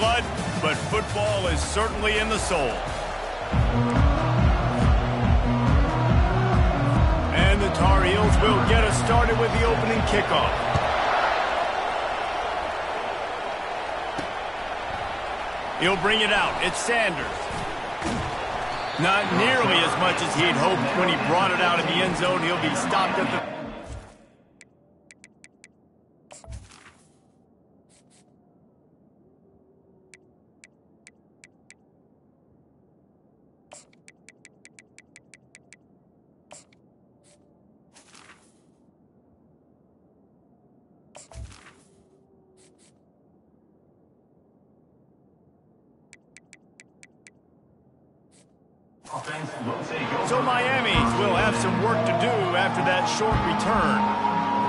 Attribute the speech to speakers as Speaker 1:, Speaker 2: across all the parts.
Speaker 1: blood, but football is certainly in the soul. And the Tar Heels will get us started with the opening kickoff. He'll bring it out. It's Sanders. Not nearly as much as he'd hoped when he brought it out in the end zone. He'll be stopped at the... So Miami will have some work to do after that short return.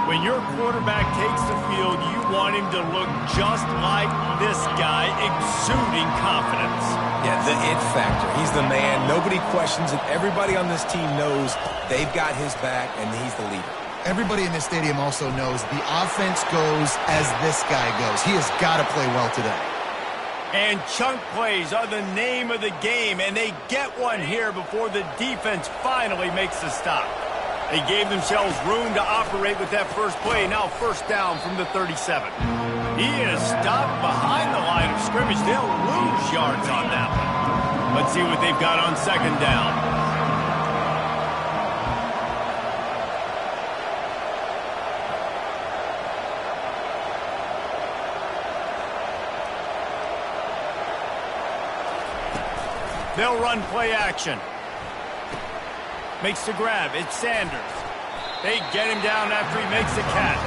Speaker 1: When your quarterback takes the field, you want him to look just like this guy, exuding confidence.
Speaker 2: Yeah, the it factor. He's the man. Nobody questions it. Everybody on this team knows they've got his back, and he's the leader.
Speaker 3: Everybody in this stadium also knows the offense goes as this guy goes. He has got to play well today.
Speaker 1: And chunk plays are the name of the game, and they get one here before the defense finally makes the stop. They gave themselves room to operate with that first play. Now first down from the 37. He is stopped behind the line of scrimmage. They'll lose yards on that one. Let's see what they've got on second down. They'll run play action. Makes the grab. It's Sanders. They get him down after he makes the catch.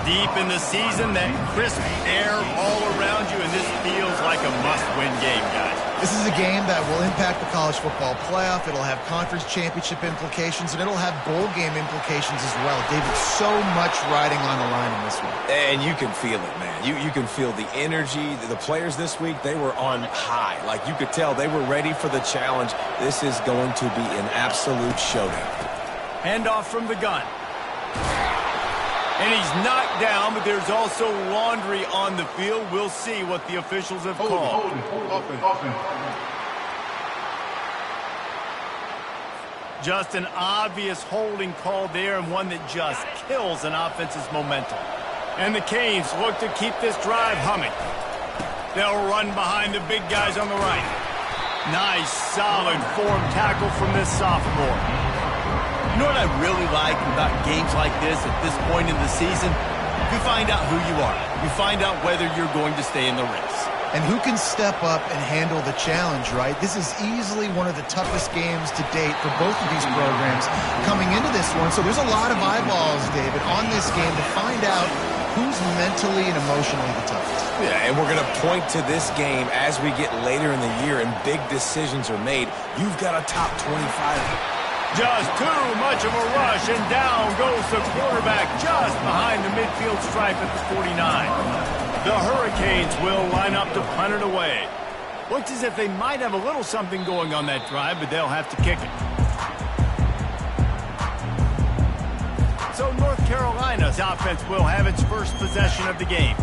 Speaker 1: Deep in the season, that crisp air all around you, and this feels like a must-win game, guys.
Speaker 3: This is a game that will impact the college football playoff. It'll have conference championship implications, and it'll have bowl game implications as well. David, so much riding on the line in this one.
Speaker 2: And you can feel it, man. You can feel the energy. The players this week, they were on high. Like, you could tell they were ready for the challenge. This is going to be an absolute showdown.
Speaker 1: Handoff from the gun. And he's knocked down, but there's also laundry on the field. We'll see what the officials have called. Just an obvious holding call there, and one that just kills an offense's momentum. And the Canes look to keep this drive humming. They'll run behind the big guys on the right. Nice, solid form tackle from this sophomore. You know what I really like about games like this at this point in the season? You find out who you are. You find out whether you're going to stay in the race.
Speaker 3: And who can step up and handle the challenge, right? This is easily one of the toughest games to date for both of these programs coming into this one. So there's a lot of eyeballs, David, on this game to find out who's mentally and emotionally the toughest.
Speaker 2: Yeah, and we're going to point to this game as we get later in the year and big decisions are made. You've got a top 25.
Speaker 1: Just too much of a rush, and down goes the quarterback just behind the midfield stripe at the 49. The Hurricanes will line up to punt it away. Looks as if they might have a little something going on that drive, but they'll have to kick it. So North Carolina's offense will have its first possession of the game.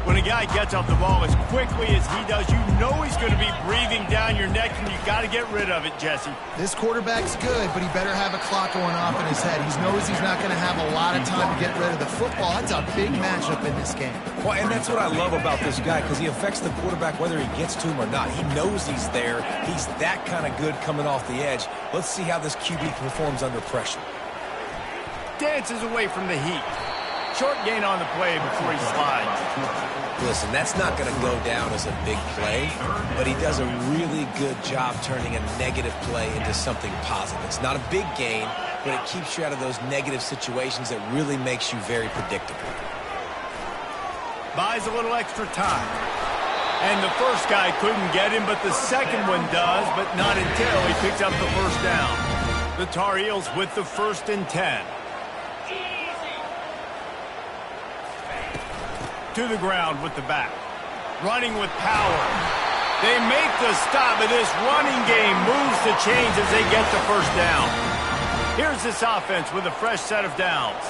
Speaker 1: When a guy gets off the ball as quickly as he does, you know he's going to be breathing down your neck, and you got to get rid of it, Jesse.
Speaker 3: This quarterback's good, but he better have a clock going off in his head. He knows he's not going to have a lot of time to get rid of the football. That's a big matchup in this game.
Speaker 2: Well, and that's what I love about this guy, because he affects the quarterback whether he gets to him or not. He knows he's there. He's that kind of good coming off the edge. Let's see how this QB performs under pressure.
Speaker 1: Dances away from the heat. Short gain on the play before he slides.
Speaker 2: Listen, that's not going to go down as a big play, but he does a really good job turning a negative play into something positive. It's not a big gain, but it keeps you out of those negative situations that really makes you very predictable.
Speaker 1: Buys a little extra time. And the first guy couldn't get him, but the second one does, but not until he picks up the first down. The Tar Heels with the 1st and 10. To the ground with the back. Running with power. They make the stop, but this running game moves the chains as they get the first down. Here's this offense with a fresh set of downs.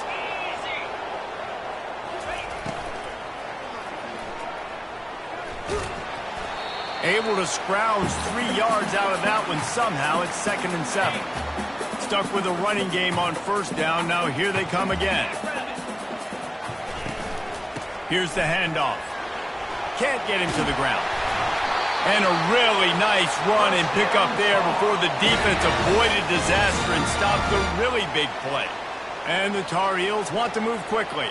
Speaker 1: Able to scrounge 3 yards out of that one somehow. It's 2nd and 7. Stuck with a running game on 1st down. Now here they come again. Here's the handoff. Can't get him to the ground. And a really nice run and pick up there before the defense avoided disaster and stopped the really big play. And the Tar Heels want to move quickly.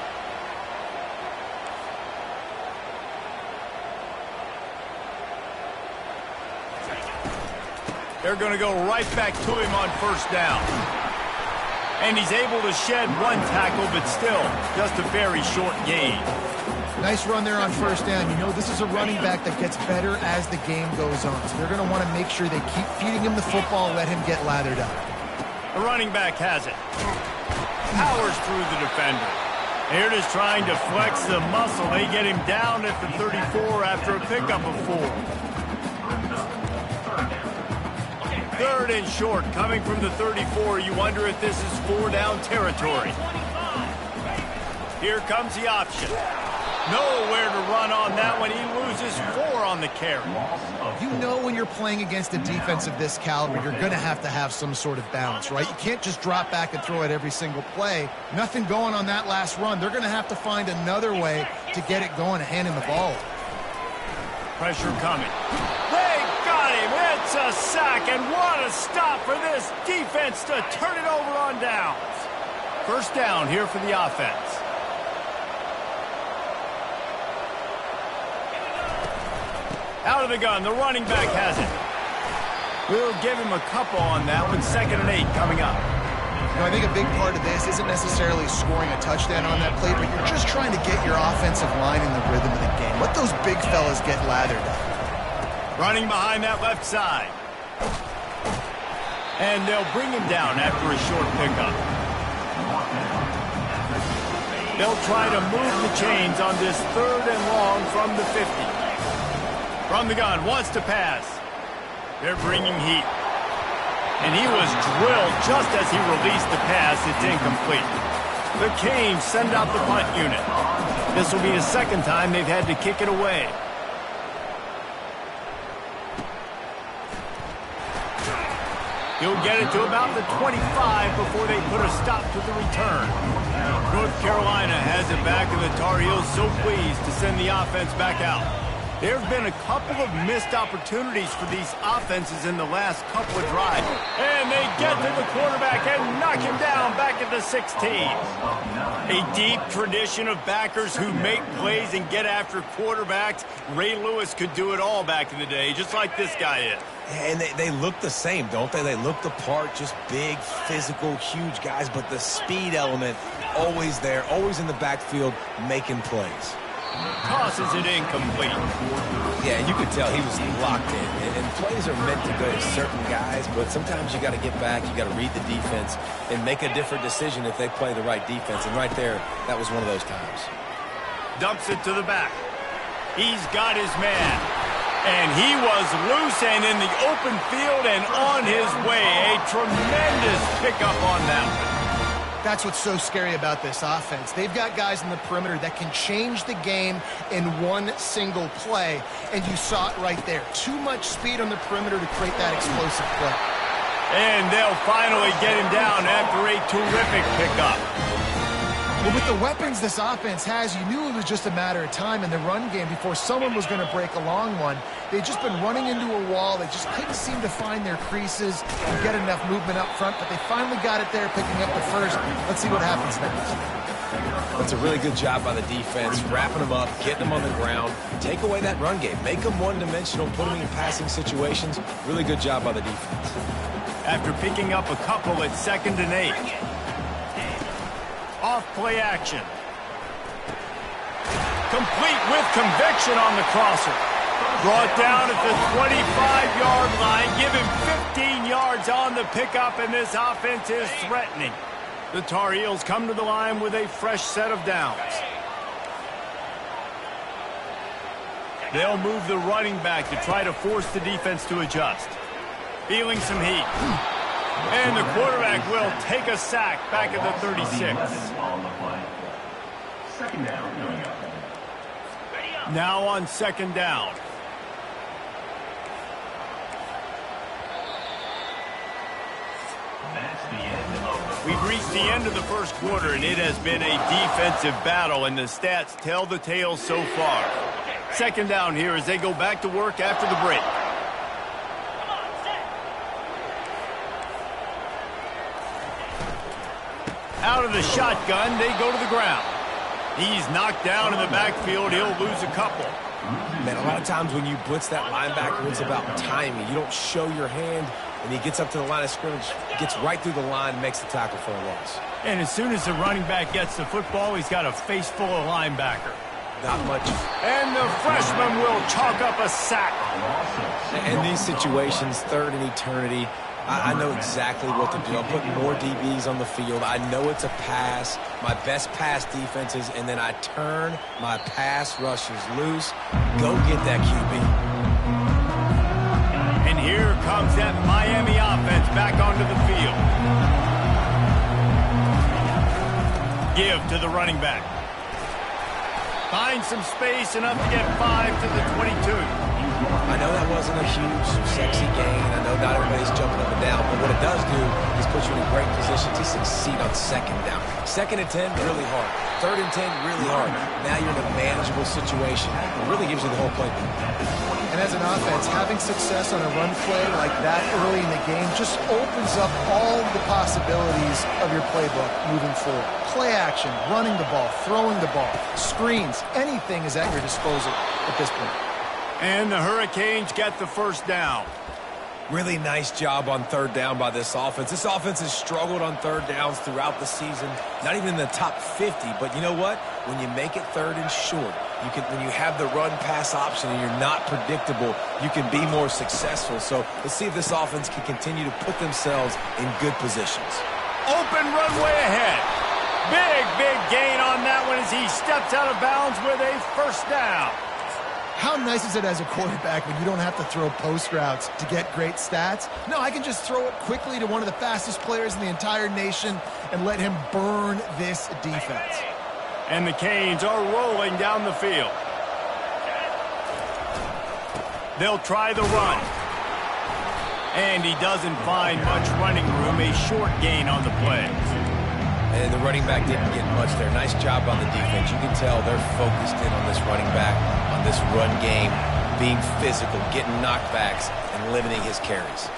Speaker 1: They're going to go right back to him on 1st down. And he's able to shed 1 tackle, but still just a very short gain.
Speaker 3: Nice run there on 1st down. You know, this is a running back that gets better as the game goes on. So they're going to want to make sure they keep feeding him the football, let him get lathered up.
Speaker 1: The running back has it. Powers through the defender. They're just trying to flex the muscle. They get him down at the 34 after a pickup of 4. 3rd and short, coming from the 34. You wonder if this is 4-down territory. Here comes the option. Nowhere to run on that one. He loses 4 on the carry.
Speaker 3: You know when you're playing against a defense of this caliber, you're going to have some sort of balance, right? You can't just drop back and throw it every single play. Nothing going on that last run. They're going to have to find another way to get it going and hand him the ball.
Speaker 1: Pressure coming. They got him. It's a sack, and what a stop for this defense to turn it over on downs. 1st down here for the offense. Out of the gun, the running back has it. We'll give him a couple on that one. 2nd and 8 coming up.
Speaker 3: You know, I think a big part of this isn't necessarily scoring a touchdown on that play, but you're just trying to get your offensive line in the rhythm of the game. Let those big fellas get lathered up.
Speaker 1: Running behind that left side. And they'll bring him down after a short pickup. They'll try to move the chains on this 3rd and long from the 50. From the gun, wants to pass. They're bringing heat. And he was drilled just as he released the pass. It's incomplete. The Canes send out the punt unit. This will be the 2nd time they've had to kick it away. He'll get it to about the 25 before they put a stop to the return. North Carolina has it back, and the Tar Heels so pleased to send the offense back out. There have been a couple of missed opportunities for these offenses in the last couple of drives. And they get to the quarterback and knock him down back at the 16. A deep tradition of backers who make plays and get after quarterbacks. Ray Lewis could do it all back in the day, just like this guy is.
Speaker 2: And they look the same, don't they? They look the part, just big, physical, huge guys, but the speed element always there, always in the backfield, making plays.
Speaker 1: Tosses it incomplete.
Speaker 2: Yeah, you could tell he was locked in. And plays are meant to go to certain guys, but sometimes you got to get back, you got to read the defense, and make a different decision if they play the right defense. And right there, that was one of those times.
Speaker 1: Dumps it to the back. He's got his man. And he was loose and in the open field and on his way. A tremendous pickup on that one.
Speaker 3: That's what's so scary about this offense. They've got guys in the perimeter that can change the game in one single play, and you saw it right there. Too much speed on the perimeter to create that explosive play.
Speaker 1: And they'll finally get him down after a terrific pickup.
Speaker 3: Well, with the weapons this offense has, you knew it was just a matter of time in the run game before someone was going to break a long one. They've just been running into a wall. They just couldn't seem to find their creases and get enough movement up front, but they finally got it there, picking up the first. Let's see what happens next.
Speaker 2: That's a really good job by the defense, wrapping them up, getting them on the ground, take away that run game, make them one-dimensional, put them in passing situations. Really good job by the defense.
Speaker 1: After picking up a couple at 2nd and 8. Off play action. Complete with conviction on the crosser. Brought down at the 25-yard line. Give him 15 yards on the pickup, and this offense is threatening. The Tar Heels come to the line with a fresh set of downs. They'll move the running back to try to force the defense to adjust. Feeling some heat. And the quarterback will take a sack back at the 36. Now on 2nd down. We've reached the end of the first quarter, and it has been a defensive battle, and the stats tell the tale so far. Second down here as they go back to work after the break. Out of the shotgun, they go to the ground. He's knocked down in the backfield. He'll lose a couple.
Speaker 2: Man, a lot of times when you blitz that linebacker, it's about timing. You don't show your hand, and he gets up to the line of scrimmage, gets right through the line, makes the tackle for a loss.
Speaker 1: And as soon as the running back gets the football, he's got a face full of linebacker.
Speaker 2: Not much.
Speaker 1: And the freshman will chalk up a sack.
Speaker 2: In these situations, third and eternity, I know exactly what to do. I'll put more DBs on the field. I know it's a pass, my best pass defenses, and then I turn my pass rushers loose. Go get that QB.
Speaker 1: And here comes that Miami offense back onto the field. Give to the running back. Find some space enough to get 5 to the 22.
Speaker 2: I know that wasn't a huge, sexy gain. I know not everybody's jumping up and down, but what it does do is put you in a great position to succeed on second down. Second and 10, really hard. Third and 10, really hard. Now you're in a manageable situation. It really gives you the whole playbook.
Speaker 3: And as an offense, having success on a run play like that early in the game just opens up all the possibilities of your playbook moving forward. Play action, running the ball, throwing the ball, screens, anything is at your disposal at this point.
Speaker 1: And the Hurricanes get the first down.
Speaker 2: Really nice job on third down by this offense. This offense has struggled on third downs throughout the season. Not even in the top 50, but you know what? When you make it third and short, when you have the run-pass option and you're not predictable, you can be more successful. So let's see if this offense can continue to put themselves in good positions.
Speaker 1: Open runway ahead. Big gain on that one as he steps out of bounds with a first down.
Speaker 3: How nice is it as a quarterback when you don't have to throw post routes to get great stats? No, I can just throw it quickly to one of the fastest players in the entire nation and let him burn this defense.
Speaker 1: And the Canes are rolling down the field. They'll try the run. And he doesn't find much running room, a short gain on the play.
Speaker 2: And the running back didn't get much there. Nice job on the defense. You can tell they're focused in on this running back, on this run game, being physical, getting knockbacks, and limiting his carries.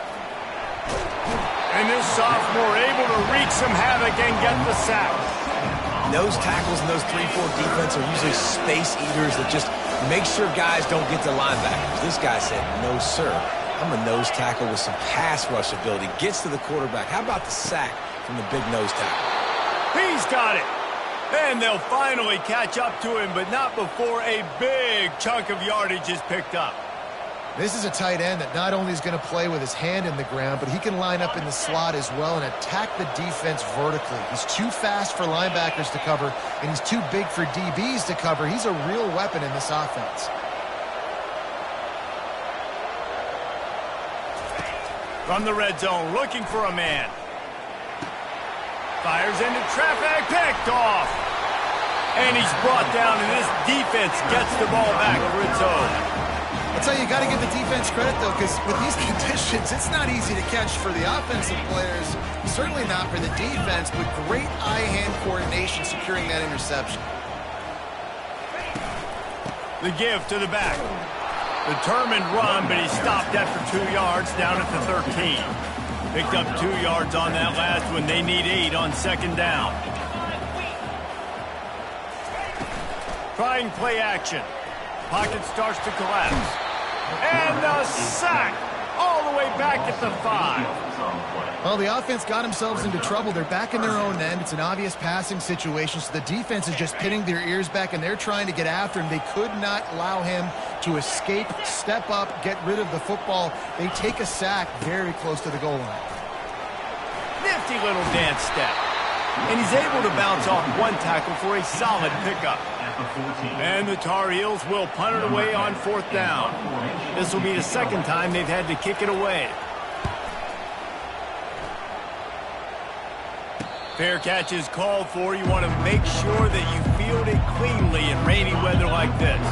Speaker 1: And this sophomore able to wreak some havoc and get the sack.
Speaker 2: Nose tackles in those 3-4 defense are usually space eaters that just make sure guys don't get to linebackers. This guy said, no, sir. I'm a nose tackle with some pass rush ability. Gets to the quarterback. How about the sack from the big nose tackle?
Speaker 1: He's got it. And they'll finally catch up to him, but not before a big chunk of yardage is picked up.
Speaker 3: This is a tight end that not only is going to play with his hand in the ground, but he can line up in the slot as well and attack the defense vertically. He's too fast for linebackers to cover, and he's too big for DBs to cover. He's a real weapon in this offense.
Speaker 1: From the red zone, looking for a man. Fires into traffic, picked off. And he's brought down, and this defense gets the ball back for its own.
Speaker 3: I'll tell you, you got to give the defense credit, though, because with these conditions, it's not easy to catch for the offensive players. Certainly not for the defense, but great eye-hand coordination securing that interception.
Speaker 1: The give to the back. Determined run, but he stopped after 2 yards down at the 13. Picked up 2 yards on that last one. They need 8 on second down. Trying play action. Pocket starts to collapse. And a sack all the way back at the 5.
Speaker 3: Well, the offense got themselves into trouble. They're back in their own end. It's an obvious passing situation, so the defense is just pinning their ears back, and they're trying to get after him. They could not allow him to escape, step up, get rid of the football. They take a sack very close to the goal line.
Speaker 1: Nifty little dance step. And he's able to bounce off one tackle for a solid pickup. And the Tar Heels will punt it away on fourth down. This will be the second time they've had to kick it away. Fair catch is called for. You want to make sure that you field it cleanly in rainy weather like this.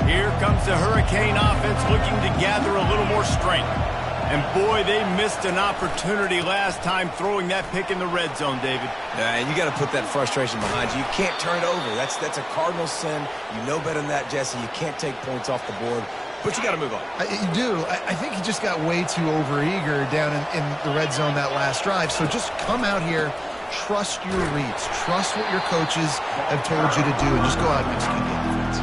Speaker 1: Here comes the Hurricane offense looking to gather a little more strength. And boy, they missed an opportunity last time throwing that pick in the red zone, David.
Speaker 2: And you got to put that frustration behind you. You can't turn it over. That's a cardinal sin. You know better than that, Jesse. You can't take points off the board. But you got to move on.
Speaker 3: You do. I think he just got way too overeager down in the red zone that last drive. So just come out here, trust your reads, trust what your coaches have told you to do, and just go out and execute the offense.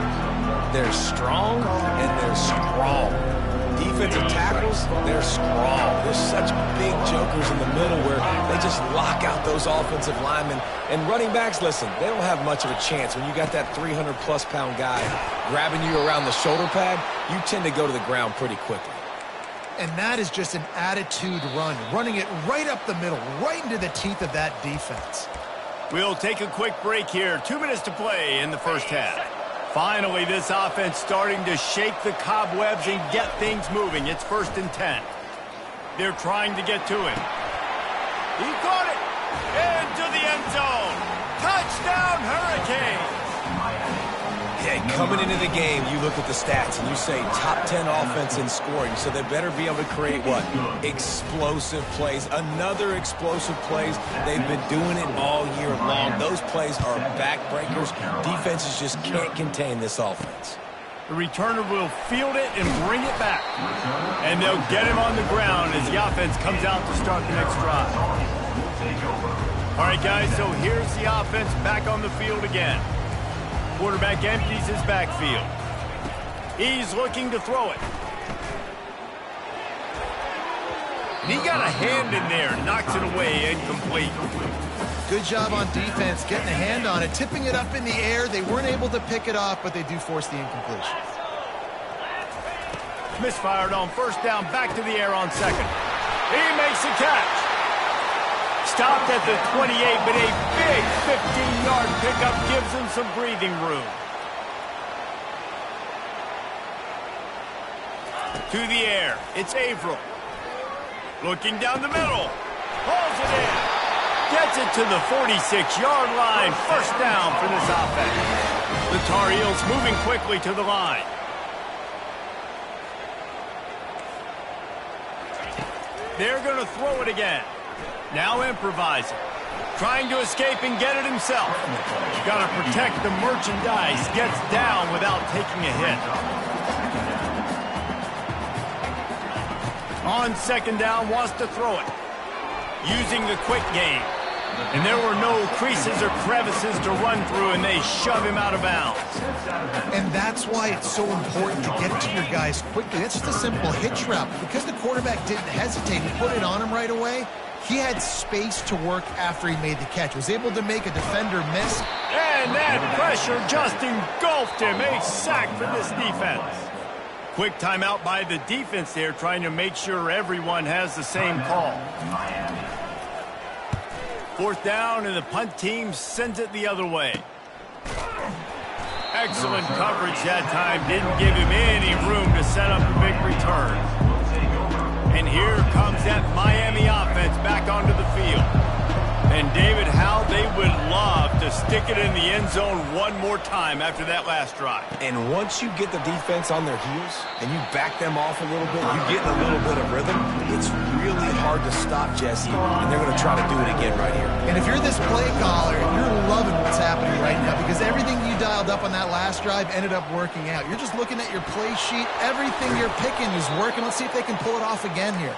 Speaker 2: They're strong and they're strong. Defensive tackles, they're strong. There's such big jokers in the middle where they just lock out those offensive linemen. And running backs, listen, they don't have much of a chance. When you got that 300-plus pound guy grabbing you around the shoulder pad, you tend to go to the ground pretty quickly.
Speaker 3: And that is just an attitude run, running it right up the middle, right into the teeth of that defense.
Speaker 1: We'll take a quick break here. 2 minutes to play in the first half. Finally, this offense starting to shake the cobwebs and get things moving. It's 1st and 10. They're trying to get to him. He caught it into the end zone. Touchdown, Hurricanes.
Speaker 2: Yeah, coming into the game, you look at the stats and you say top 10 offense in scoring, so they better be able to create what? Explosive plays. Another explosive plays. They've been doing it all year long. Those plays are backbreakers. Defenses just can't contain this offense.
Speaker 1: The returner will field it and bring it back. And they'll get him on the ground as the offense comes out to start the next drive. All right, guys, so here's the offense back on the field again. Quarterback empties his backfield. He's looking to throw it. And he got a hand in there, knocks it away, incomplete.
Speaker 3: Good job on defense, getting a hand on it, tipping it up in the air. They weren't able to pick it off, but they do force the incompletion.
Speaker 1: Misfired on 1st down, back to the air on 2nd. He makes the catch. Stopped at the 28, but a big 15-yard pickup gives him some breathing room. To the air, it's Averill. Looking down the middle. Pulls it in. Gets it to the 46-yard line. 1st down for this offense. The Tar Heels moving quickly to the line. They're going to throw it again. Now improvising. Trying to escape and get it himself. Got to protect the merchandise. Gets down without taking a hit. On 2nd down, wants to throw it. Using the quick game. And there were no creases or crevices to run through, and they shove him out of bounds.
Speaker 3: And that's why it's so important to get to your guys quickly. It's just a simple hitch route. Because the quarterback didn't hesitate and put it on him right away, he had space to work after he made the catch. Was able to make a defender miss.
Speaker 1: And that pressure just engulfed him. A sack for this defense. Quick timeout by the defense there, trying to make sure everyone has the same call. 4th down, and the punt team sends it the other way. Excellent coverage that time. Didn't give him any room to set up a big return. And here comes that Miami offense back onto the field. And David, how they would love to stick it in the end zone one more time after that last drive.
Speaker 2: And once you get the defense on their heels and you back them off a little bit, you get a little bit of rhythm, it's really hard to stop, Jesse, and they're going to try to do it again right here.
Speaker 3: And if you're this play caller, you're loving what's happening right now because everything you dialed up on that last drive ended up working out. You're just looking at your play sheet. Everything you're picking is working. Let's see if they can pull it off again here.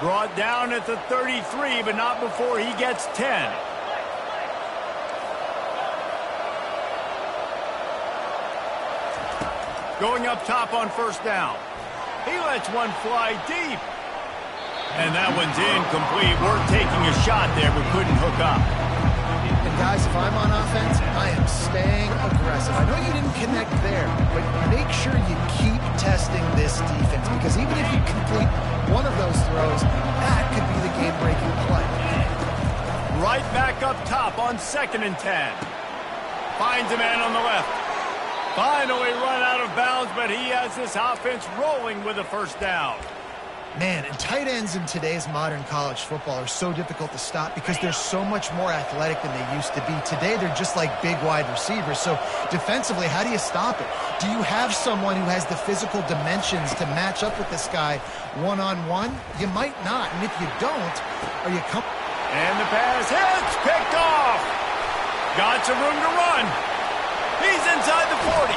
Speaker 1: Brought down at the 33, but not before he gets 10. Going up top on 1st down. He lets one fly deep. And that one's incomplete. We're taking a shot there, but couldn't hook up.
Speaker 3: And guys, if I'm on offense, I am staying aggressive. I know you didn't connect there, but make sure you keep testing this defense because even if you complete one of those throws, that could be the game-breaking play.
Speaker 1: Right back up top on 2nd and 10. Finds a man on the left. Finally run out of bounds, but he has this offense rolling with a 1st down.
Speaker 3: Man, and tight ends in today's modern college football are so difficult to stop because they're so much more athletic than they used to be. Today, they're just like big wide receivers. So defensively, how do you stop it? Do you have someone who has the physical dimensions to match up with this guy one-on-one? You might not. And if you don't, are you
Speaker 1: And the pass hits, picked off. Got some room to run. He's inside the 40.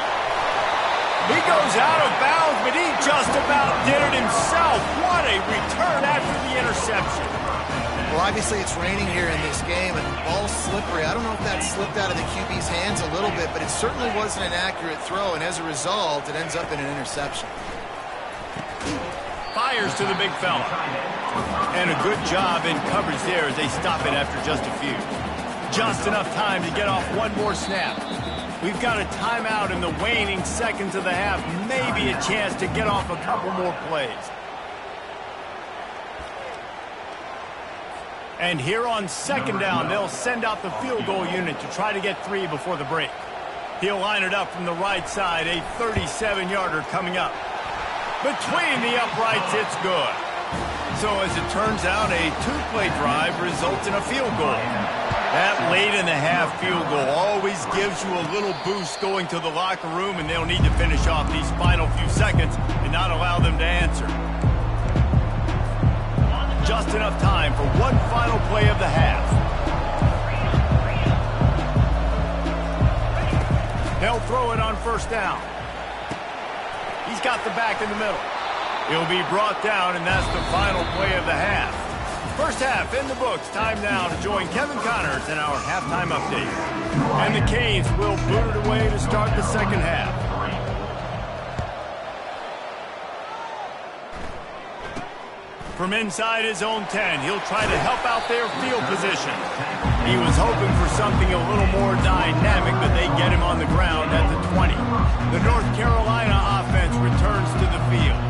Speaker 1: He goes out of bounds, but he just about did it himself. What a return after the interception.
Speaker 3: Well, obviously it's raining here in this game, and the ball's slippery. I don't know if that slipped out of the QB's hands a little bit, but it certainly wasn't an accurate throw, and as a result, it ends up in an interception.
Speaker 1: Fires to the big fella. And a good job in coverage there as they stop it after just a few. Just enough time to get off one more snap. We've got a timeout in the waning seconds of the half. Maybe a chance to get off a couple more plays. And here on second down, they'll send out the field goal unit to try to get 3 before the break. He'll line it up from the right side, a 37-yarder coming up. Between the uprights, it's good. So as it turns out, a 2-play drive results in a field goal. That late in the half field goal always gives you a little boost going to the locker room, and they'll need to finish off these final few seconds and not allow them to answer. Just enough time for one final play of the half. They'll throw it on first down. He's got the back in the middle. He'll be brought down, and that's the final play of the half. First half in the books. Time now to join Kevin Connors in our halftime update. And the Canes will boot it away to start the second half. From inside his own 10, he'll try to help out their field position. He was hoping for something a little more dynamic, but they get him on the ground at the 20. The North Carolina offense returns to the field.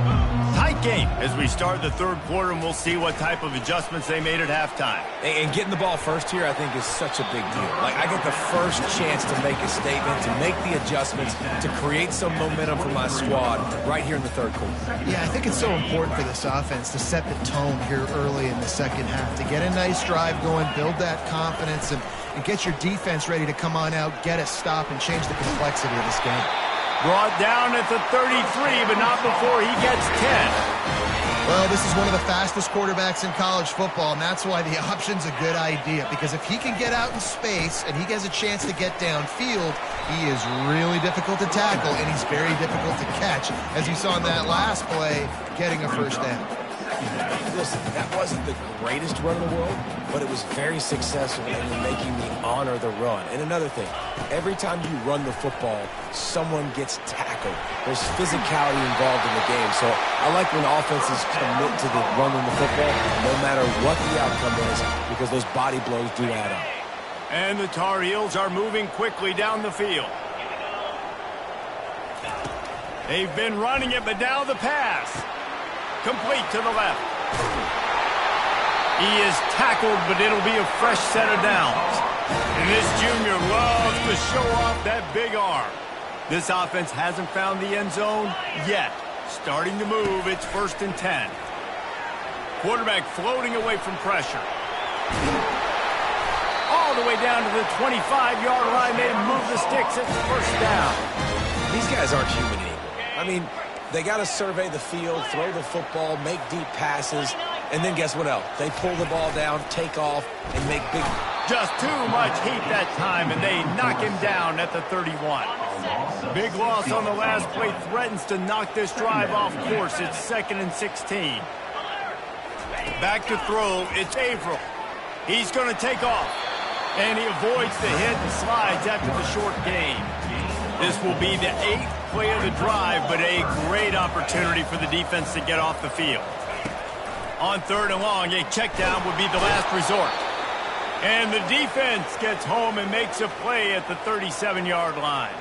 Speaker 1: Tight game as we start the third quarter, and we'll see what type of adjustments they made at halftime.
Speaker 2: And getting the ball first here, I think, is such a big deal. Like, I get the first chance to make a statement, to make the adjustments, to create some momentum for my squad right here in the third quarter.
Speaker 3: Yeah, I think it's so important for this offense to set the tone here early in the second half, to get a nice drive going, build that confidence, and get your defense ready to come on out, get a stop, and change the complexity of this game.
Speaker 1: Brought down at the 33, but not before he gets 10.
Speaker 3: Well, this is one of the fastest quarterbacks in college football, and that's why the option's a good idea, because if he can get out in space and he gets a chance to get downfield, he is really difficult to tackle, and he's very difficult to catch, as you saw in that last play, getting a first down.
Speaker 2: Listen, that wasn't the greatest run in the world, but it was very successful in making me honor the run. And another thing, every time you run the football, someone gets tackled. There's physicality involved in the game. So I like when offenses commit to the running the football, no matter what the outcome is, because those body blows do add up.
Speaker 1: And the Tar Heels are moving quickly down the field. They've been running it, but now the pass. Complete to the left. He is tackled, but it'll be a fresh set of downs. And this junior loves to show off that big arm. This offense hasn't found the end zone yet. Starting to move, it's 1st and 10. Quarterback floating away from pressure. All the way down to the 25-yard line. They move the sticks. It's first down.
Speaker 2: These guys aren't human anymore. I mean, they got to survey the field, throw the football, make deep passes, and then guess what else? They pull the ball down, take off, and make big...
Speaker 1: Just too much heat that time, and they knock him down at the 31. Big loss on the last play threatens to knock this drive off course. It's 2nd and 16. Back to throw, it's Averill. He's going to take off, and he avoids the hit and slides after the short gain. This will be the 8th play of the drive, but a great opportunity for the defense to get off the field. On 3rd and long, a check down would be the last resort. And the defense gets home and makes a play at the 37-yard line.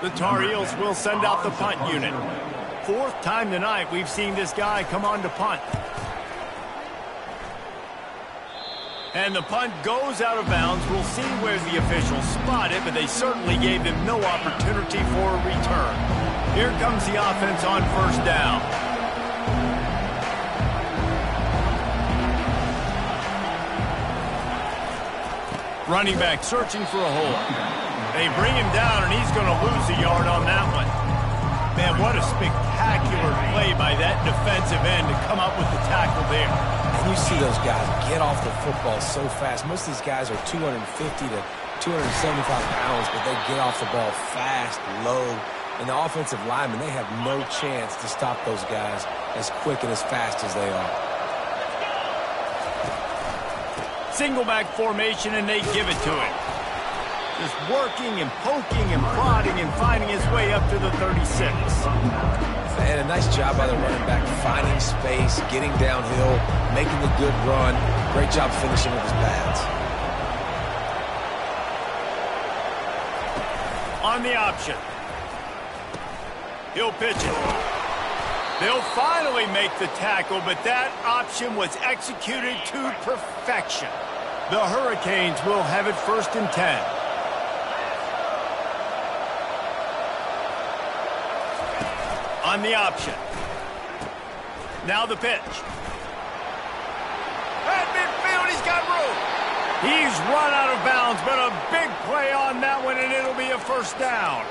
Speaker 1: The Tar Heels will send out the punt unit. 4th time tonight we've seen this guy come on to punt. And the punt goes out of bounds. We'll see where the officials spot it, but they certainly gave them no opportunity for a return. Here comes the offense on 1st down. Running back searching for a hole. They bring him down, and he's going to lose a yard on that one. Man, what a spectacular play by that defensive end to come up with the tackle there.
Speaker 2: And you see those guys get off the football so fast. Most of these guys are 250 to 275 pounds, but they get off the ball fast, low. And the offensive linemen, they have no chance to stop those guys as quick and as fast as they are.
Speaker 1: Single back formation, and they give it to him. Just working and poking and prodding and finding his way up to the 36.
Speaker 2: And a nice job by the running back, finding space, getting downhill, making the good run. Great job finishing with his pads.
Speaker 1: On the option. He'll pitch it. They'll finally make the tackle, but that option was executed to perfection. The Hurricanes will have it 1st and 10. On the option. Now the pitch. At midfield, he's got room. He's run out of bounds, but a big play on that one, and it'll be a 1st down.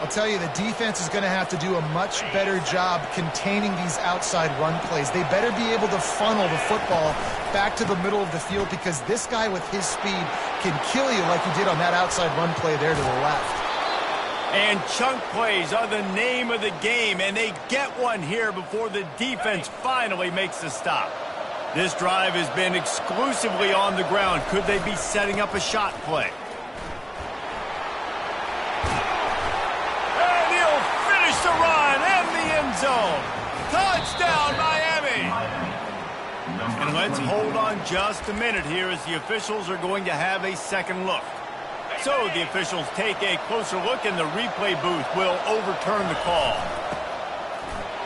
Speaker 3: I'll tell you, the defense is going to have to do a much better job containing these outside run plays. They better be able to funnel the football back to the middle of the field, because this guy with his speed can kill you like he did on that outside run play there to the left.
Speaker 1: And chunk plays are the name of the game, and they get one here before the defense finally makes a stop. This drive has been exclusively on the ground. Could they be setting up a shot play? And he'll finish the run and the end zone. Touchdown, Miami! And let's hold on just a minute here, as the officials are going to have a second look. So the officials take a closer look, and the replay booth will overturn the call.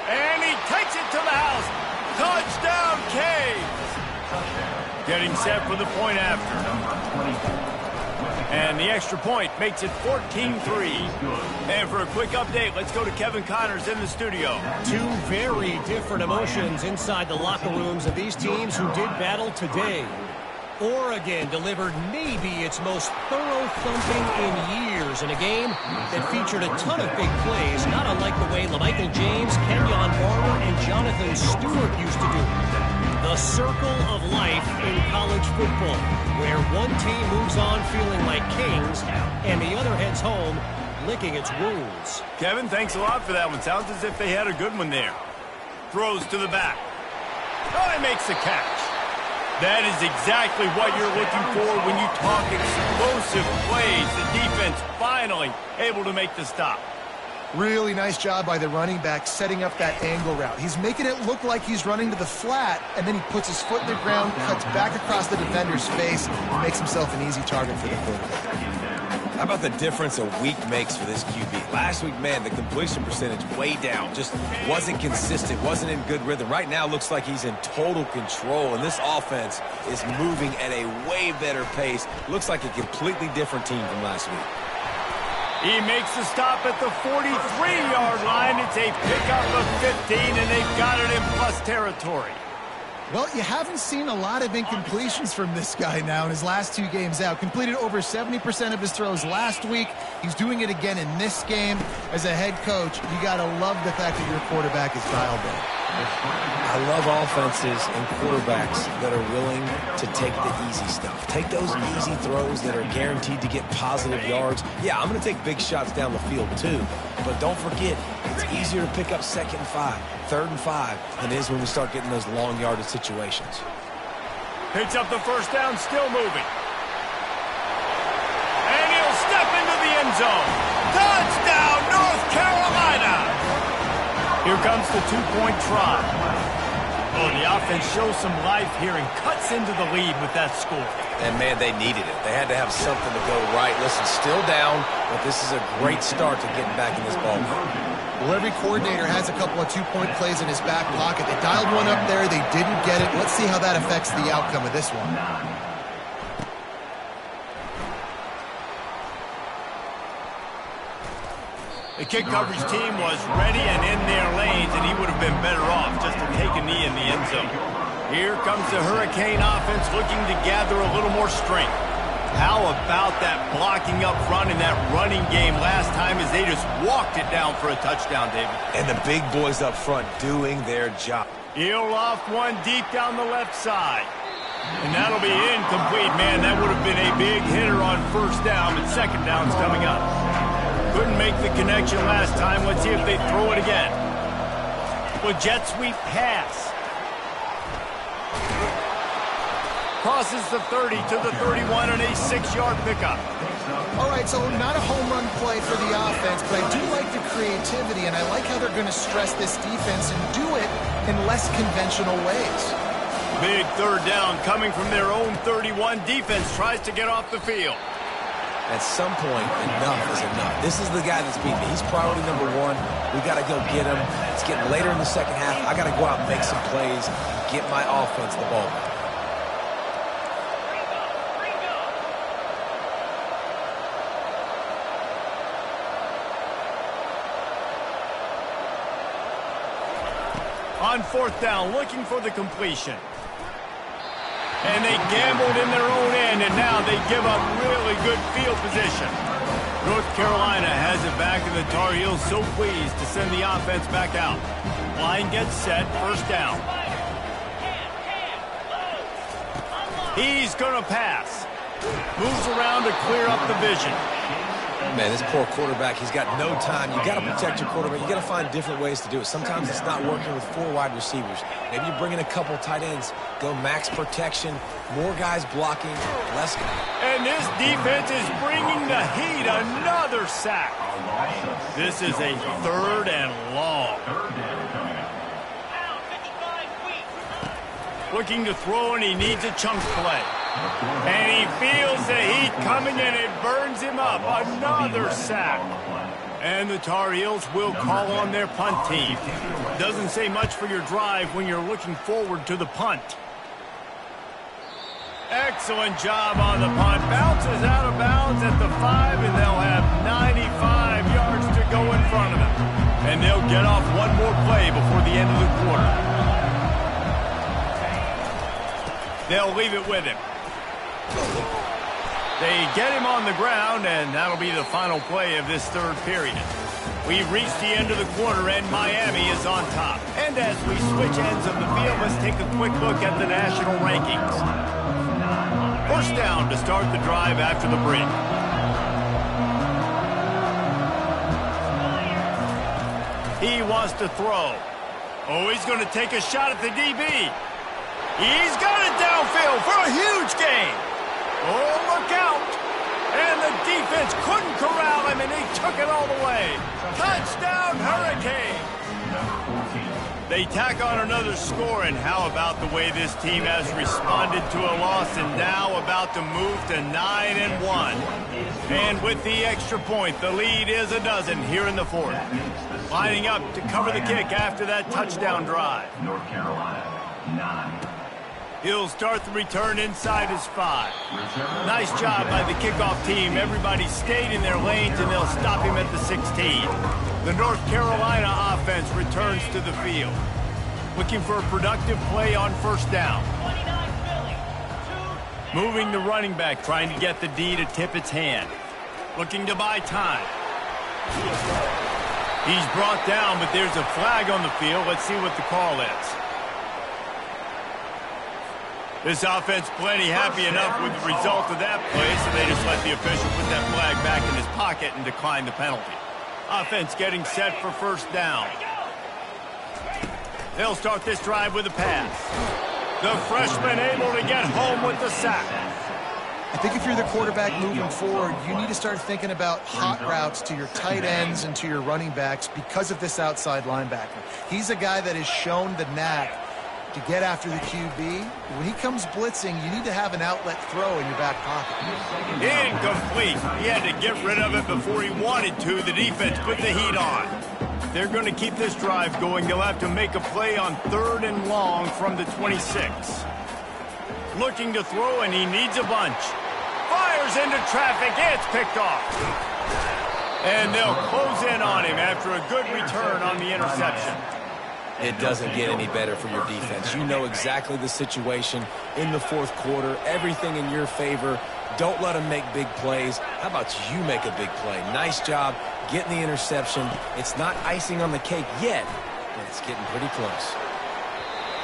Speaker 1: And he takes it to the house. Touchdown, Canes! Getting set for the point after. And the extra point makes it 14-3. And for a quick update, let's go to Kevin Connors in the studio.
Speaker 4: Two very different emotions inside the locker rooms of these teams who did battle today. Oregon delivered maybe its most thorough thumping in years in a game that featured a ton of big plays, not unlike the way LaMichael James, Kenyon Barner, and Jonathan Stewart used to do. The circle of life in college football, where one team moves on feeling like kings and the other heads home licking its wounds.
Speaker 1: Kevin, thanks a lot for that one. Sounds as if they had a good one there. Throws to the back. Oh, he makes the catch. That is exactly what you're looking for when you talk explosive plays. The defense finally able to make the stop.
Speaker 3: Really nice job by the running back setting up that angle route. He's making it look like he's running to the flat, and then he puts his foot in the ground, cuts back across the defender's face, and makes himself an easy target for the quarterback.
Speaker 2: How about the difference a week makes for this QB? Last week, man, the completion percentage way down. Just wasn't consistent, wasn't in good rhythm. Right now, looks like he's in total control, and this offense is moving at a way better pace. Looks like a completely different team from last week.
Speaker 1: He makes the stop at the 43-yard line. It's a pickup of 15, and they've got it in plus territory.
Speaker 3: Well, you haven't seen a lot of incompletions from this guy now in his last 2 games out. Completed over 70% of his throws last week. He's doing it again in this game. As a head coach, you got to love the fact that your quarterback is dialed in.
Speaker 2: I love offenses and quarterbacks that are willing to take the easy stuff. Take those easy throws that are guaranteed to get positive yards. Yeah, I'm going to take big shots down the field too. But don't forget, it's easier to pick up 2nd and 5, 3rd and 5 than it is when we start getting those long yardage situations.
Speaker 1: Picks up the 1st down, still moving. And he'll step into the end zone. Touchdown, North Carolina! Here comes the 2-point try. Oh, the offense shows some life here and cuts into the lead with that score.
Speaker 2: And, man, they needed it. They had to have something to go right. Listen, still down, but this is a great start to getting back in this ball game.
Speaker 3: Well, every coordinator has a couple of 2-point plays in his back pocket. They dialed one up there. They didn't get it. Let's see how that affects the outcome of this one.
Speaker 1: The kick coverage team was ready and in their lanes, and he would have been better off just to take a knee in the end zone. Here comes the Hurricane offense looking to gather a little more strength. How about that blocking up front in that running game last time as they just walked it down for a touchdown, David?
Speaker 2: And the big boys up front doing their job.
Speaker 1: He'll loft one deep down the left side. And that'll be incomplete. Man, that would have been a big hitter on first down, but second down's coming up. Couldn't make the connection last time. Let's see if they throw it again. Well, jet sweep pass. Crosses the 30 to the 31 on a 6-yard pickup.
Speaker 3: All right, so not a home run play for the offense, but I do like the creativity, and I like how they're going to stress this defense and do it in less conventional ways.
Speaker 1: Big third down coming from their own 31. Defense tries to get off the field.
Speaker 2: At some point, enough is enough. This is the guy that's beating me. He's priority number one. We got to go get him. It's getting later in the second half. I got to go out and make some plays and get my offense the ball back.
Speaker 1: On fourth down, looking for the completion. And they gambled in their own end, and now they give up really good field position. North Carolina has it back, and the Tar Heels so pleased to send the offense back out. Line gets set, first down. He's going to pass. Moves around to clear up the vision.
Speaker 2: Man, this poor quarterback, he's got no time. You got to protect your quarterback. You got to find different ways to do it. Sometimes it's not working with 4 wide receivers. Maybe you bring in a couple tight ends. Go max protection. More guys blocking. Less.
Speaker 1: And this defense is bringing the heat. Another sack. This is a third and long. Looking to throw, and he needs a chunk play. And he feels the heat coming, and it burns him up. Another sack. And the Tar Heels will call on their punt team. Doesn't say much for your drive when you're looking forward to the punt. Excellent job on the punt. Bounces out of bounds at the 5, and they'll have 95 yards to go in front of them. And they'll get off one more play before the end of the quarter. They'll leave it with him. They get him on the ground, and that'll be the final play of this third period. We've reached the end of the quarter, and Miami is on top. And as we switch ends of the field, let's take a quick look at the national rankings. First down to start the drive after the break. He wants to throw. Oh, he's going to take a shot at the DB. He's got it downfield for a huge gain. Oh, look out. And the defense couldn't corral him, and he took it all the way. Touchdown, Hurricane. They tack on another score, and how about the way this team has responded to a loss and now about to move to 9-1. And with the extra point, the lead is a dozen here in the fourth. Lining up to cover the kick after that touchdown drive.
Speaker 5: North Carolina, 9.
Speaker 1: He'll start the return inside his 5. Nice job by the kickoff team. Everybody stayed in their lanes, and they'll stop him at the 16. The North Carolina offense returns to the field. Looking for a productive play on first down. Moving the running back, trying to get the D to tip its hand. Looking to buy time. He's brought down, but there's a flag on the field. Let's see what the call is. This offense plenty happy enough with the result of that play, so they just let the official put that flag back in his pocket and decline the penalty. Offense getting set for first down. They'll start this drive with a pass. The freshman able to get home with the sack.
Speaker 3: I think if you're the quarterback moving forward, you need to start thinking about hot routes to your tight ends and to your running backs because of this outside linebacker. He's a guy that has shown the knack to get after the QB. When he comes blitzing, you need to have an outlet throw in your back pocket.
Speaker 1: Incomplete. He had to get rid of it before he wanted to. The defense put the heat on. They're going to keep this drive going. They'll have to make a play on 3rd and long from the 26. Looking to throw, and he needs a bunch. Fires into traffic. It's picked off. And they'll close in on him after a good return on the interception.
Speaker 2: It doesn't get any better for your defense. You know exactly the situation in the fourth quarter. Everything in your favor. Don't let them make big plays. How about you make a big play? Nice job getting the interception. It's not icing on the cake yet, but it's getting pretty close.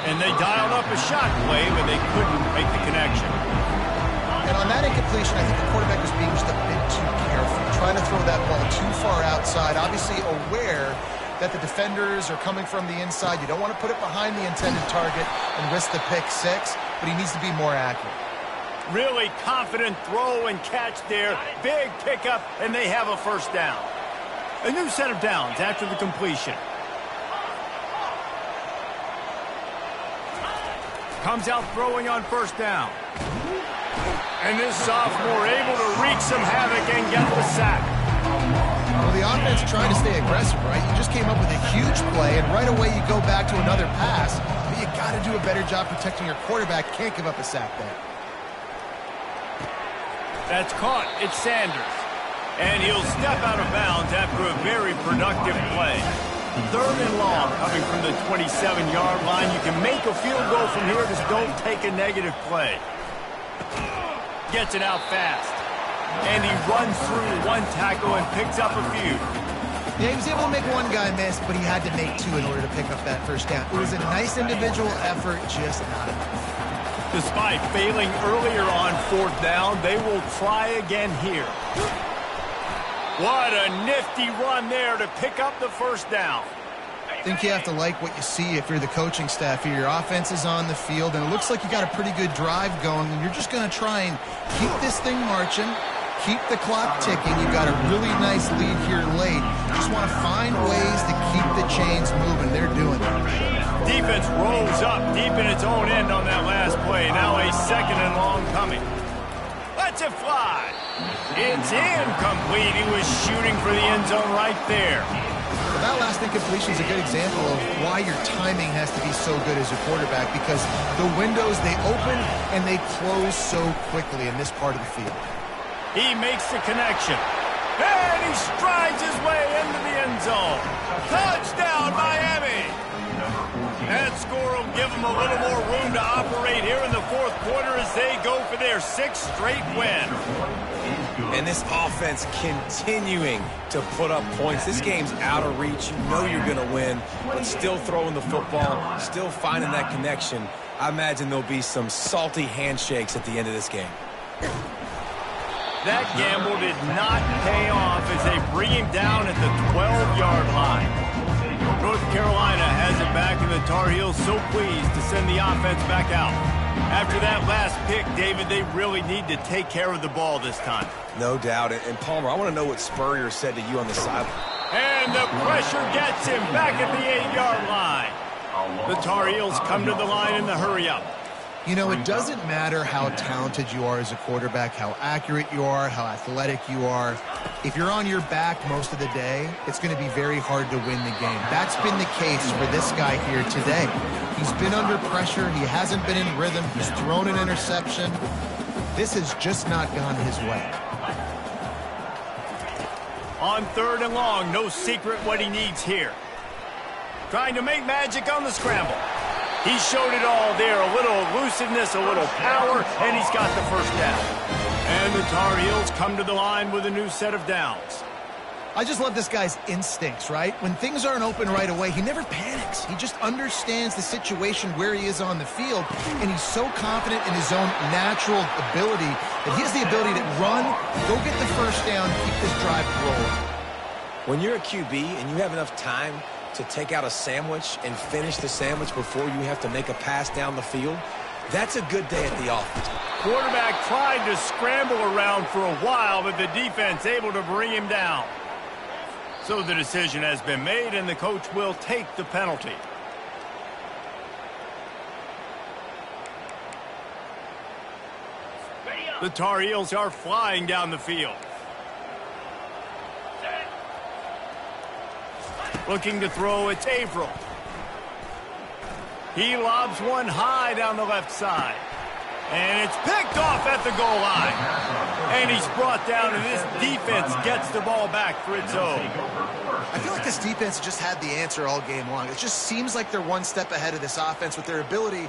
Speaker 1: And they dialed up a shot play, but they couldn't make the connection.
Speaker 3: And on that incompletion, I think the quarterback was being just a bit too careful, trying to throw that ball too far outside, obviously aware that the defenders are coming from the inside. You don't want to put it behind the intended target and risk the pick six, but he needs to be more accurate.
Speaker 1: Really confident throw and catch there. Big pickup, and they have a first down. A new set of downs after the completion. Comes out throwing on first down. And this sophomore able to wreak some havoc and get the sack.
Speaker 3: Well, the offense trying to stay aggressive, right? You just came up with a huge play, and right away you go back to another pass. But you got to do a better job protecting your quarterback. Can't give up a sack there.
Speaker 1: That's caught. It's Sanders. And he'll step out of bounds after a very productive play. 3rd and long coming from the 27-yard line. You can make a field goal from here. Just don't take a negative play. Gets it out fast. And he runs through one tackle and picks up a few.
Speaker 3: Yeah, he was able to make one guy miss, but he had to make two in order to pick up that first down. It was a nice individual effort, just not enough.
Speaker 1: Despite failing earlier on 4th down, they will try again here. What a nifty run there to pick up the first down.
Speaker 3: I think you have to like what you see if you're the coaching staff here. Your offense is on the field, and it looks like you got a pretty good drive going, and you're just going to try and keep this thing marching, keep the clock ticking. You've got a really nice lead here late. Just want to find ways to keep the chains moving. They're doing it.
Speaker 1: Defense rolls up deep in its own end on that last play. Now a 2nd and long coming. Let's it fly. It's incomplete. He was shooting for the end zone right there.
Speaker 3: Well, that last incompletion is a good example of why your timing has to be so good as a quarterback, because the windows, they open and they close so quickly in this part of the field.
Speaker 1: He makes the connection. And he strides his way into the end zone. Touchdown, Miami. That score will give them a little more room to operate here in the 4th quarter as they go for their 6th straight win.
Speaker 2: And this offense continuing to put up points. This game's out of reach. You know you're going to win, but still throwing the football, still finding that connection. I imagine there'll be some salty handshakes at the end of this game.
Speaker 1: That gamble did not pay off as they bring him down at the 12-yard line. North Carolina has it back, and the Tar Heels so pleased to send the offense back out. After that last pick, David, they really need to take care of the ball this time.
Speaker 2: No doubt. And Palmer, I want to know what Spurrier said to you on the sideline.
Speaker 1: And the pressure gets him back at the 8-yard line. The Tar Heels come to the line in the hurry-up.
Speaker 3: You know, it doesn't matter how talented you are as a quarterback, how accurate you are, how athletic you are. If you're on your back most of the day, it's going to be very hard to win the game. That's been the case for this guy here today. He's been under pressure. He hasn't been in rhythm. He's thrown an interception. This has just not gone his way.
Speaker 1: On 3rd and long, no secret what he needs here. Trying to make magic on the scramble. He showed it all there, a little elusiveness, a little power, and he's got the first down. And the Tar Heels come to the line with a new set of downs.
Speaker 3: I just love this guy's instincts, right? When things aren't open right away, he never panics. He just understands the situation where he is on the field, and he's so confident in his own natural ability that he has the ability to run, go get the first down, keep this drive rolling.
Speaker 2: When you're a QB and you have enough time to take out a sandwich and finish the sandwich before you have to make a pass down the field, that's a good day at the office.
Speaker 1: Quarterback tried to scramble around for a while, but the defense able to bring him down. So the decision has been made, and the coach will take the penalty. The Tar Heels are flying down the field. Looking to throw, it's Averill. He lobs one high down the left side. And it's picked off at the goal line. And he's brought down, and this defense gets the ball back for its own.
Speaker 3: I feel like this defense just had the answer all game long. It just seems like they're one step ahead of this offense with their ability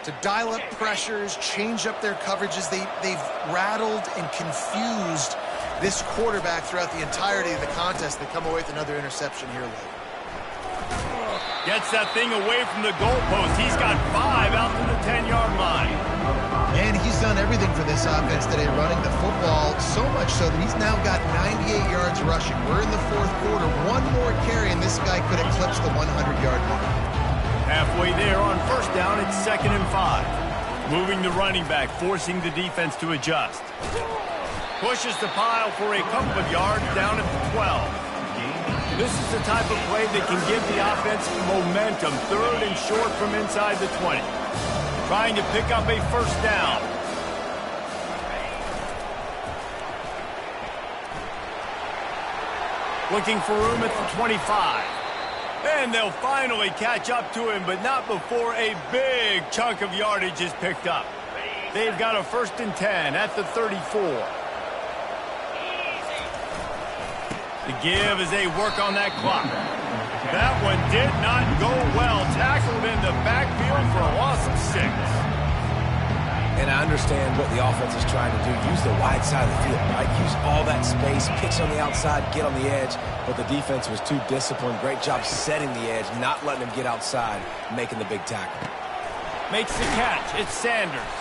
Speaker 3: to dial up pressures, change up their coverages. They've rattled and confused this quarterback throughout the entirety of the contest. They come away with another interception here late.
Speaker 1: Gets that thing away from the goalpost. He's got 5 out to the 10-yard line.
Speaker 3: And he's done everything for this offense today, running the football, so much so that he's now got 98 yards rushing. We're in the fourth quarter. One more carry, and this guy could eclipse the 100-yard mark.
Speaker 1: Halfway there on first down, it's 2nd and 5. Moving the running back, forcing the defense to adjust. Pushes the pile for a couple of yards down at the 12. This is the type of play that can give the offense momentum. 3rd and short from inside the 20. Trying to pick up a first down. Looking for room at the 25. And they'll finally catch up to him, but not before a big chunk of yardage is picked up. They've got a 1st and 10 at the 34. The give as they work on that clock. That one did not go well. Tackled in the backfield for a loss of 6.
Speaker 2: And I understand what the offense is trying to do. Use the wide side of the field, right? Use all that space, pitch on the outside, get on the edge. But the defense was too disciplined. Great job setting the edge, not letting him get outside, making the big tackle.
Speaker 1: Makes the catch. It's Sanders.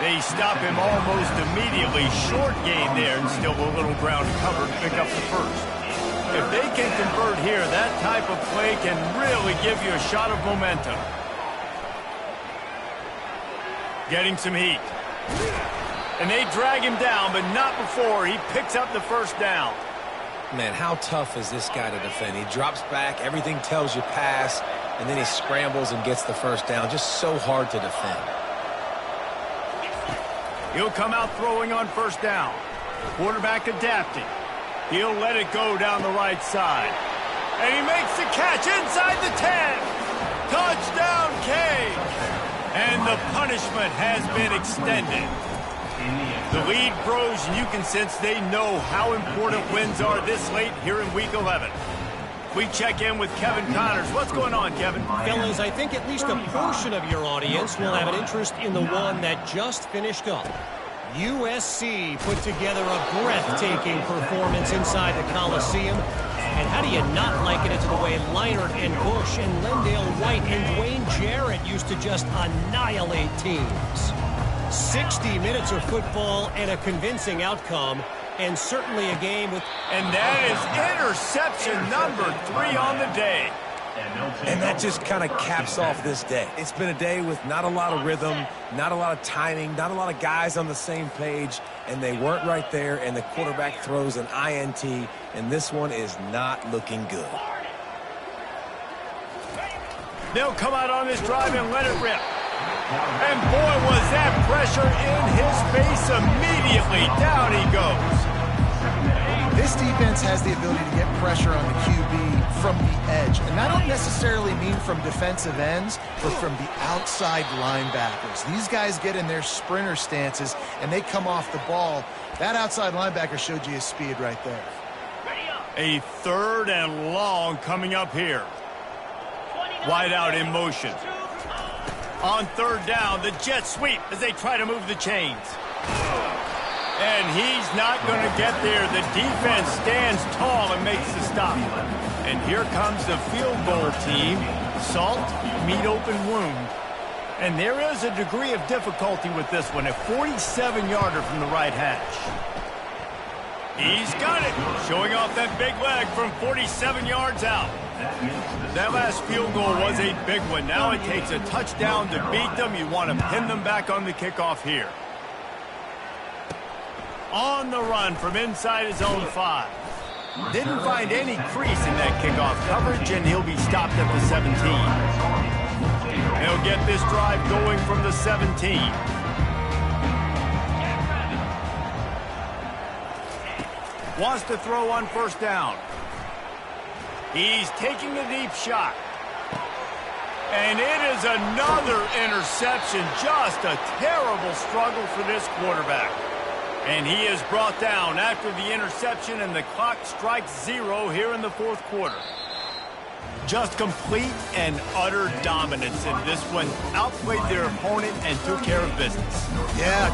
Speaker 1: They stop him almost immediately. Short gain there, and still a little ground to cover to pick up the first. If they can convert here, that type of play can really give you a shot of momentum. Getting some heat. And they drag him down, but not before he picks up the first down.
Speaker 2: Man, how tough is this guy to defend? He drops back, everything tells you pass, and then he scrambles and gets the first down. Just so hard to defend.
Speaker 1: He'll come out throwing on first down. Quarterback adapting. He'll let it go down the right side. And he makes the catch inside the 10. Touchdown, Canes. And the punishment has been extended. The lead grows, and you can sense they know how important wins are this late here in Week 11. We check in with Kevin Connors. What's going on, Kevin?
Speaker 4: Fellas, I think at least a portion of your audience will have an interest in the one that just finished up. USC put together a breathtaking performance inside the Coliseum. And how do you not liken it to the way Leinart and Bush and Lendale White and Dwayne Jarrett used to just annihilate teams? 60 minutes of football and a convincing outcome, and certainly a game with...
Speaker 1: And that is interception number 3 on the day.
Speaker 2: And that just kind of caps off this day. It's been a day with not a lot of rhythm, not a lot of timing, not a lot of guys on the same page, and they weren't right there, and the quarterback throws an INT, and this one is not looking good.
Speaker 1: They'll come out on this drive and let it rip. And boy, was that pressure in his face immediately. Down he goes.
Speaker 3: This defense has the ability to get pressure on the QB from the edge. And I don't necessarily mean from defensive ends, but from the outside linebackers. These guys get in their sprinter stances, and they come off the ball. That outside linebacker showed you his speed right there.
Speaker 1: A 3rd and long coming up here. Wide out in motion. On 3rd down, the jet sweep as they try to move the chains. And he's not going to get there. The defense stands tall and makes the stop. And here comes the field goal team. Salt, meet open wound. And there is a degree of difficulty with this one. A 47-yarder from the right hash. He's got it. Showing off that big leg from 47 yards out. That last field goal was a big one. Now it takes a touchdown to beat them. You want to pin them back on the kickoff here. On the run from inside his own 5. Didn't find any crease in that kickoff coverage, and he'll be stopped at the 17. They'll get this drive going from the 17. Wants to throw on first down. He's taking a deep shot. And it is another interception. Just a terrible struggle for this quarterback. And he is brought down after the interception, and the clock strikes 0 here in the fourth quarter. Just complete and utter dominance in this one. Outplayed their opponent and took care of business.
Speaker 3: Yeah,